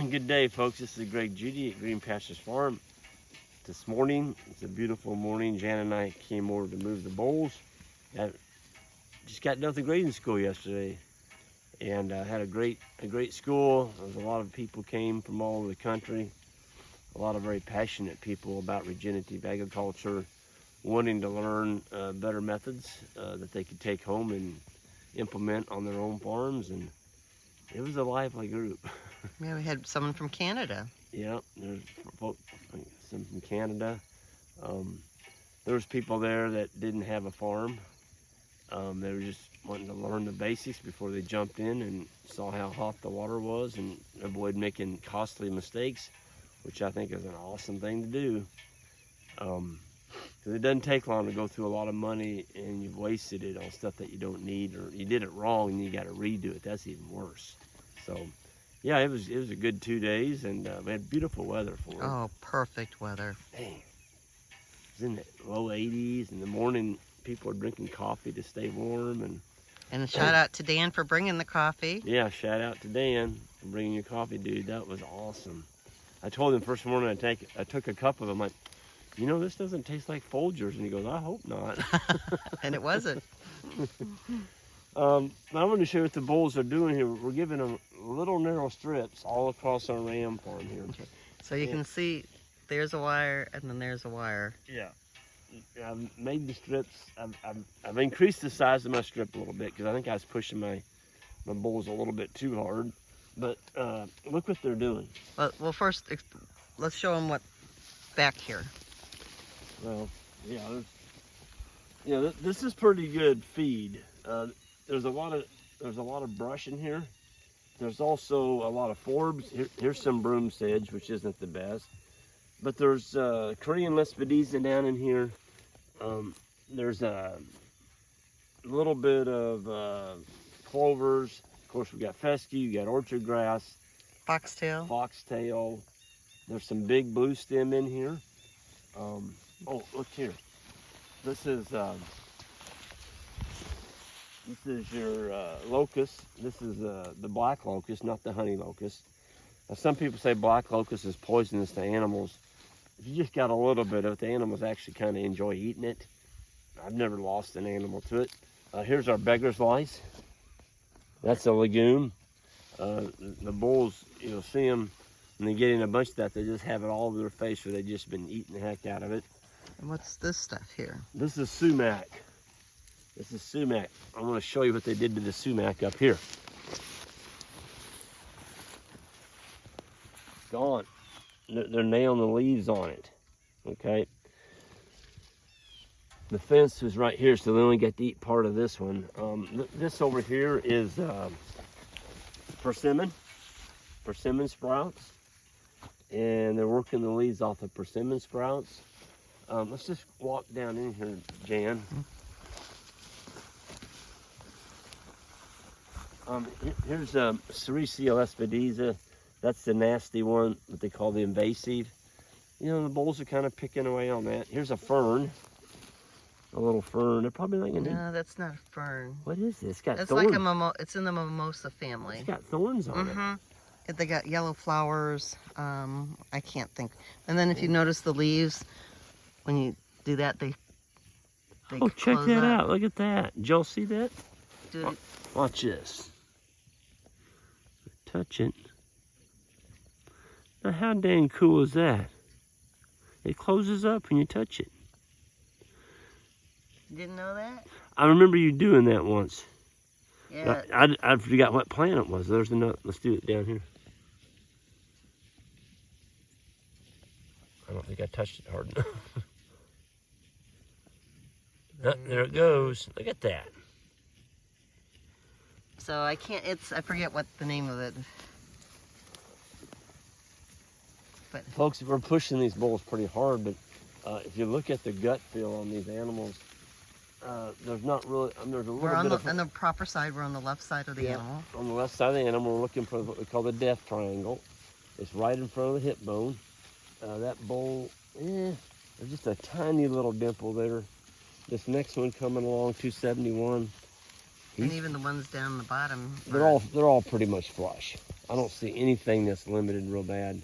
Good day, folks. This is Greg Judy at Green Pastures Farm. This morning, it's a beautiful morning. Jan and I came over to move the bulls. I just got done with the grazing school yesterday, and had a great school. There was a lot of people came from all over the country. A lot of very passionate people about regenerative agriculture, wanting to learn better methods that they could take home and implement on their own farms, and it was a lively group. Yeah, we had someone from Canada. Yeah, there's some from Canada. There was people there that didn't have a farm. They were just wanting to learn the basics before they jumped in and saw how hot the water was and avoid making costly mistakes, which I think is an awesome thing to do. Because it doesn't take long to go through a lot of money and you've wasted it on stuff that you don't need, or you did it wrong and you got to redo it. That's even worse. So yeah, it was a good 2 days, and we had beautiful weather for it. Oh, perfect weather. Dang. It was in the low 80s. In the morning, people were drinking coffee to stay warm. And a shout out to Dan for bringing the coffee. Yeah, shout out to Dan for bringing your coffee, dude. That was awesome. I told him first morning I took a cup of it. I'm like, you know, this doesn't taste like Folgers. And he goes, I hope not. And it wasn't. I'm going to show you what the bulls are doing here. We're giving them little narrow strips all across our ram farm here. So you can see there's a wire and then there's a wire. Yeah. I've made the strips. I've increased the size of my strip a little bit because I think I was pushing my bulls a little bit too hard. But look what they're doing. Well, first, let's show them what's back here. Well, yeah, this is pretty good feed. There's a lot of brush in here. There's also a lot of forbs. Here's some broom sedge, which isn't the best. But there's Korean Lespedeza down in here. There's a little bit of clovers. Of course, we got fescue, you got orchard grass. Foxtail. There's some big blue stem in here. Oh, look here. This is your locust. This is the black locust, not the honey locust. Now, some people say black locust is poisonous to animals. If you just got a little bit of it, the animals actually kind of enjoy eating it. I've never lost an animal to it. Here's our beggar's lice. That's a legume. The bulls, you'll see them, when they get in a bunch of that, they just have it all over their face, or they've just been eating the heck out of it. And what's this stuff here? This is sumac. This is sumac. I'm going to show you what they did to the sumac up here. Gone. They're nailing the leaves on it. Okay. The fence is right here, so they only get to eat part of this one. This over here is persimmon sprouts, and they're working the leaves off the persimmon sprouts. Let's just walk down in here, Jan. Here's Sericea Lespedeza. That's the nasty one, what they call the invasive. You know, the bulls are kind of picking away on that. Here's a fern, a little fern. They're probably not gonna. No, that's not a fern. What is this? It's got it's thorns. Like it's in the mimosa family. It's got thorns on it. They got yellow flowers. I can't think. And then if you notice the leaves, when you do that, they oh, check that out. Look at that. Did y'all see that? Dude. Watch this. Touch it. Now, how dang cool is that? It closes up when you touch it. You didn't know that? I remember you doing that once. Yeah. I forgot what plant it was. There's another. Let's do it down here. I don't think I touched it hard enough. Oh, there it goes. Look at that. So I forget what the name of it. But folks, we're pushing these bulls pretty hard, but if you look at the gut feel on these animals, there's not really, there's a little we're on bit on the proper side. We're on the left side of the animal. On the left side of the animal, we're looking for what we call the death triangle. It's right in front of the hip bone. That bull, there's just a tiny little dimple there. This next one coming along, 271. And even the ones down the bottom. They're all pretty much flush. I don't see anything that's limited real bad.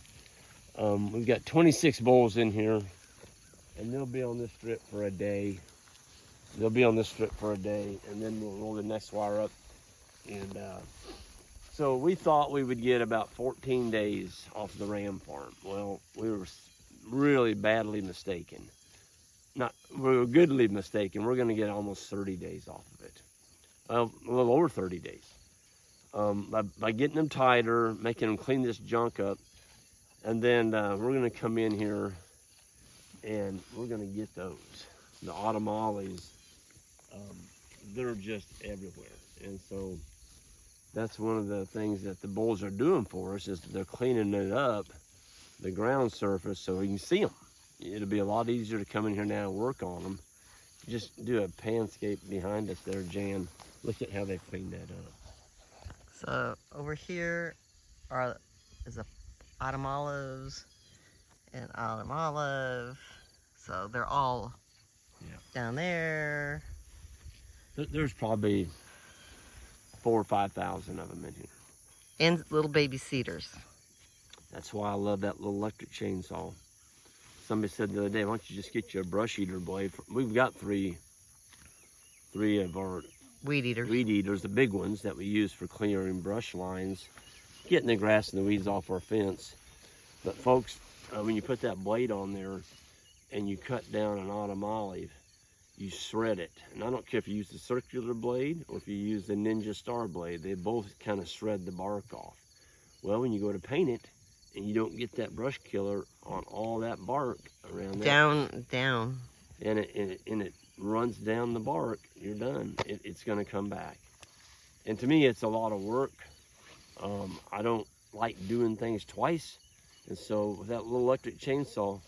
We've got 26 bulls in here, and they'll be on this strip for a day. They'll be on this strip for a day, and then we'll roll the next wire up. And so we thought we would get about 14 days off the ram farm. Well, we were really badly mistaken. We were goodly mistaken. We're going to get almost 30 days off of it. A little over 30 days. By getting them tighter, making them clean this junk up, and then we're going to come in here and we're going to get those. The autumn olives, they're just everywhere. And so that's one of the things that the bulls are doing for us, is they're cleaning it up, the ground surface, so we can see them. It'll be a lot easier to come in here now and work on them. Just do a panscape behind us there, Jan. Look at how they cleaned that up. So over here is a autumn olives and autumn olive. So they're all down there. There's probably 4,000 or 5,000 of them in here. And little baby cedars. That's why I love that little electric chainsaw. Somebody said the other day, why don't you just get you a brush eater blade? We've got three of our weed eaters, the big ones that we use for clearing brush lines, getting the grass and the weeds off our fence. But folks, when you put that blade on there and you cut down an autumn olive, you shred it. And I don't care if you use the circular blade or if you use the Ninja Star blade, they both kind of shred the bark off. Well, when you go to paint it and you don't get that brush killer on all that bark around that, down, and it runs down the bark, you're done. It's going to come back. And to me, it's a lot of work. I don't like doing things twice. And so with that little electric chainsaw,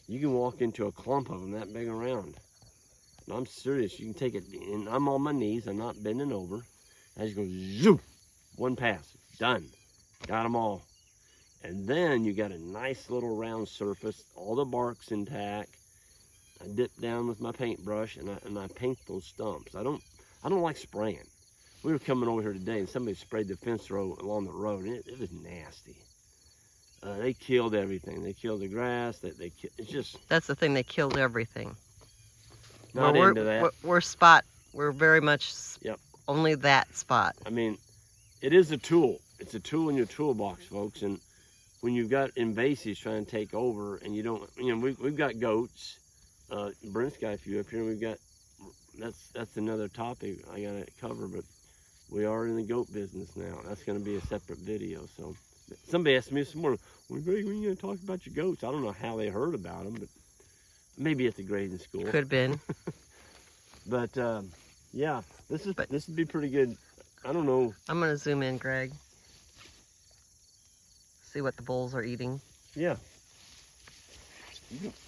you can walk into a clump of them that big around. And I'm serious, you can take it, and I'm on my knees, I'm not bending over. I just go zoom, one pass, done. Got them all. And then you got a nice little round surface, all the bark's intact. I dip down with my paintbrush and I paint those stumps. I don't like spraying. We were coming over here today and somebody sprayed the fence row along the road, and it was nasty. They killed everything. They killed the grass. It's just. That's the thing. They killed everything. Not into that. We're very much only that spot. I mean, it is a tool. It's a tool in your toolbox, folks. And when you've got invasives trying to take over, and you don't, we've got goats. Brent's got a few up here. We've got, that's another topic I gotta cover, but we are in the goat business now. That's gonna be a separate video. So somebody asked me this morning, when are you gonna talk about your goats? I don't know how they heard about them, but maybe at the grading school. Could have been. But yeah, this would be pretty good. I don't know. I'm gonna zoom in, Greg. See what the bulls are eating. Yeah.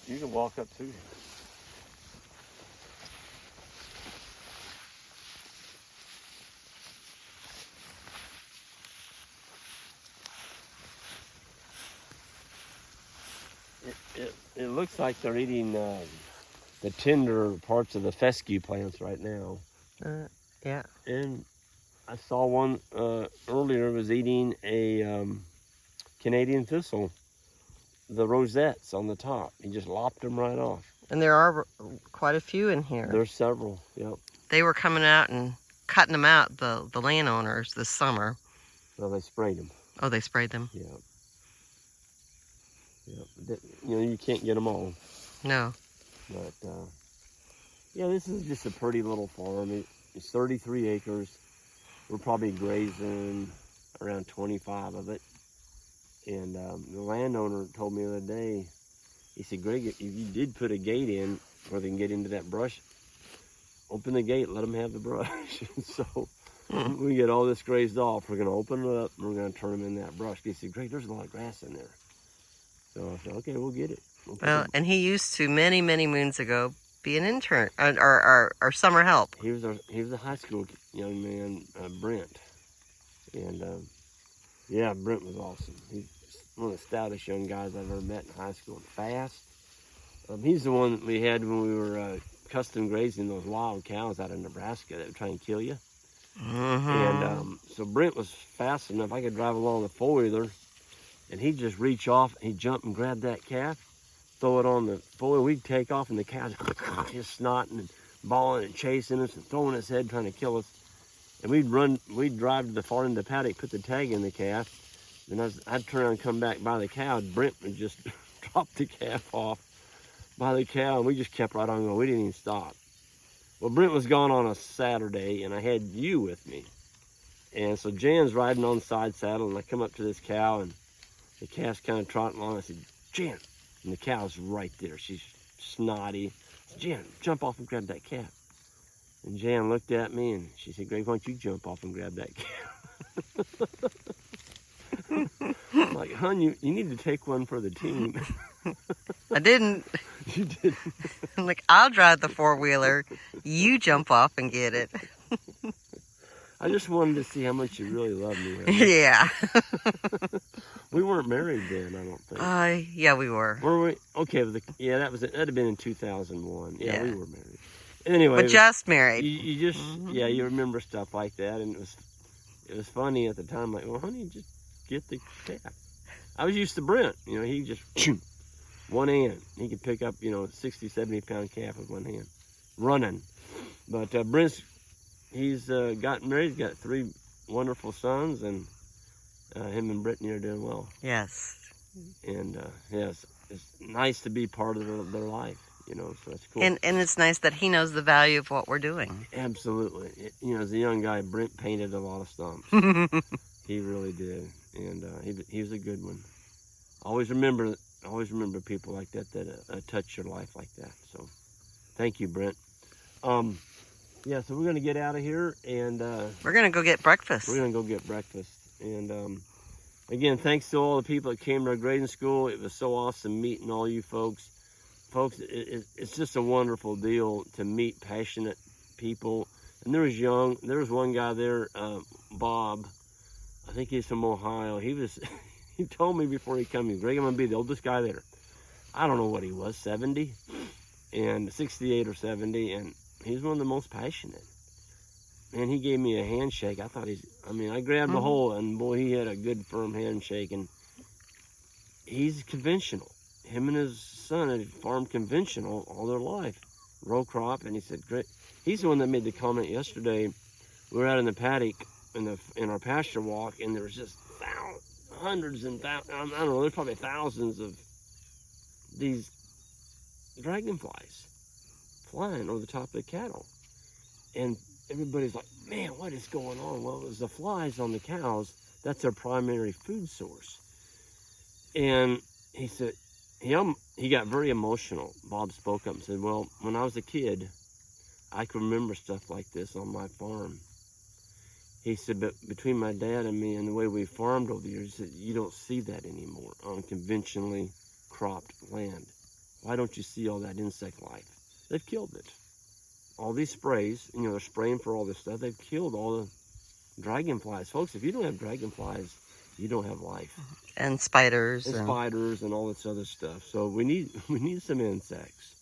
You can walk up too. It looks like they're eating the tender parts of the fescue plants right now. Yeah. And I saw one earlier was eating a Canadian thistle, the rosettes on the top. He just lopped them right off. And there are quite a few in here. There's several, yep. They were coming out and cutting them out, the landowners, this summer. Well, they sprayed them. Oh, they sprayed them? Yeah. Yep. You can't get them all. No. But, yeah, this is just a pretty little farm. It's 33 acres. We're probably grazing around 25 of it. And the landowner told me the other day, he said, Greg, if you did put a gate in where they can get into that brush, open the gate, let them have the brush. So we get all this grazed off. We're going to open it up, and we're going to turn them in that brush. He said, Greg, there's a lot of grass in there. So I said, okay, we'll get it. Well, and he used to, many, many moons ago, be an intern, or summer help. He was a high school young man, Brent. And, yeah, Brent was awesome. He's one of the stoutest young guys I've ever met in high school. Fast. He's the one that we had when we were custom grazing those wild cows out of Nebraska that would try and kill you. And so Brent was fast enough. I could drive along the four-wheeler, and he'd just reach off, he'd jump and grab that calf, throw it on the four-wheeler. We'd take off, and the cow's just snotting and bawling and chasing us and throwing its head, trying to kill us. And we'd drive to the far end of the paddock, put the tag in the calf, and I'd turn around and come back by the cow, and Brent would just drop the calf off by the cow, and we just kept right on going. We didn't even stop. Well, Brent was gone on a Saturday, and I had you with me. And so Jan's riding on the side saddle, and I come up to this cow, and the calf's kind of trotting along. I said, Jan, and the cow's right there. She's snotty. I said, Jan, jump off and grab that calf. And Jan looked at me, and she said, Greg, why don't you jump off and grab that calf? I'm like, hon, you need to take one for the team. I didn't. You didn't. I'm like, I'll drive the four-wheeler. You jump off and get it. I just wanted to see how much you really love me. Yeah. We weren't married then, I don't think. Yeah, we were. Were we? Okay, yeah, that'd have been in 2001. Yeah, we were married. Anyway, But just married. You just, yeah, you remember stuff like that, and it was funny at the time. Like, well, honey, just get the calf. I was used to Brent. You know, he just one hand. He could pick up, 60, 70-pound calf with one hand, running. But Brent's, he's gotten married. He's got 3 wonderful sons, and him and Brittany are doing well. Yes. And yes, it's nice to be part of their life, so that's cool. And it's nice that he knows the value of what we're doing. Absolutely. As a young guy, Brent painted a lot of stumps. He really did, and he was a good one. Always remember people like that touch your life like that. So, thank you, Brent. Yeah, so we're gonna get out of here, and we're gonna go get breakfast. We're gonna go get breakfast, and again, thanks to all the people that came to our grading school. It was so awesome meeting all you folks. Folks, it's just a wonderful deal to meet passionate people. And there was one guy there, Bob. I think he's from Ohio. He told me before he came, Greg, I'm gonna be the oldest guy there. I don't know what he was, 70, and 68 or 70, and he's one of the most passionate. And he gave me a handshake. I thought I grabbed a hold, and boy, he had a good firm handshake. And he's conventional. Him and his son had farmed conventional all their life, row crop. And he said, "Great." He's the one that made the comment yesterday. We were out in the paddock in our pasture walk, and there was just hundreds and thousands. I don't know. There's probably thousands of these dragonflies flying over the top of the cattle, and everybody's like, man, what is going on? Well, it was the flies on the cows. That's their primary food source. And he said, he got very emotional. Bob spoke up and said, well, when I was a kid, I can remember stuff like this on my farm. He said, but between my dad and me and the way we farmed over the years, he said, you don't see that anymore on conventionally cropped land. Why don't you see all that insect life? They've killed it. All these sprays, they're spraying for all this stuff. They've killed all the dragonflies. Folks, if you don't have dragonflies, you don't have life. And spiders. And spiders and all this other stuff. So we need some insects.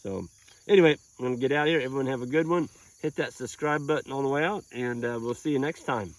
So anyway, I'm going to get out of here. Everyone have a good one. Hit that subscribe button on the way out, and we'll see you next time.